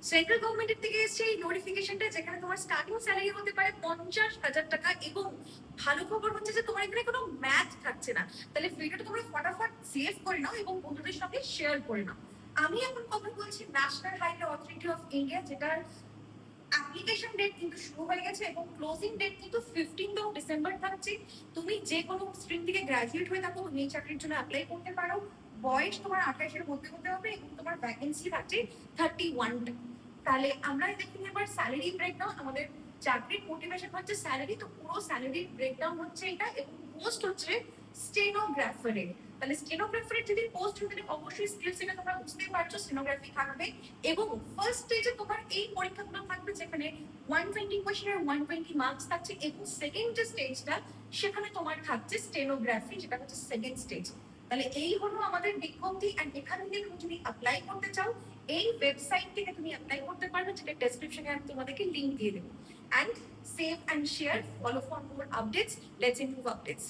Central গভর্নমেন্টের থেকে এসছে এই নোটিফিকেশনটা, যেখানে তোমার স্টার্টিং স্যালারি হতে পারে 50,000 টাকা। এবং ভালো খবর হচ্ছে যে তোমার এখানে কোনো ম্যাথ থাকছে না। তাহলে ভিডিওটা তোমরা ফটাফট সেভ করে নাও এবং বন্ধুদের সঙ্গে শেয়ার করে নাও। আমি এখন কথা বলছি national highway authority of India, যেটার অ্যাপ্লিকেশন ডেট কিন্তু শুরু হয়ে গেছে এবং ক্লোজিং ডেট কিন্তু 15 ডিসেম্বর থাকছে। তুমি যে কোনো স্ট্রিম থেকে গ্রাজুয়েট হয়ে থাকো, এই চাকরির জন্য অ্যাপ্লাই করতে পারো। বয়স তোমার 28-এর মধ্যে হতে হবে এবং তোমার ভ্যাকেন্সি থাকছে 31টা। তাহলে আমরা দেখি এবার স্যালারি ব্রেকডাউন। আমাদের চাকরির মোটিভেশন হচ্ছে স্যালারি, তো পুরো স্যালারি ব্রেকডাউন হচ্ছে এটা। এবং পোস্ট হচ্ছে স্টেনোগ্রাফারের। তাহলে স্টেনোগ্রাফারের যদি পোস্ট হতে, অবশ্যই স্কিলস এটা তোমরা বুঝতেই পারছো, স্টেনোগ্রাফি থাকবে। এবং ফার্স্ট স্টেজে তোমার এই পরীক্ষাগুলো থাকবে, যেখানে 120 কোয়েশ্চেনের 120 মার্কস থাকছে। এবং সেকেন্ড যে স্টেজটা, সেখানে তোমার থাকছে স্টেনোগ্রাফি, যেটা হচ্ছে সেকেন্ড স্টেজ। তাহলে এই হলো আমাদের বিজ্ঞপ্তি। এন্ড এখান থেকে তুমি যদি অ্যাপ্লাই করতে চাও, এই ওয়েবসাইট থেকে তুমি অ্যাপ্লাই করতে পারবে, যেটা ডেসক্রিপশনে আমি তোমাদেরকে লিংক দিয়ে দেবো। And save and share, follow for more updates. Let's improve updates.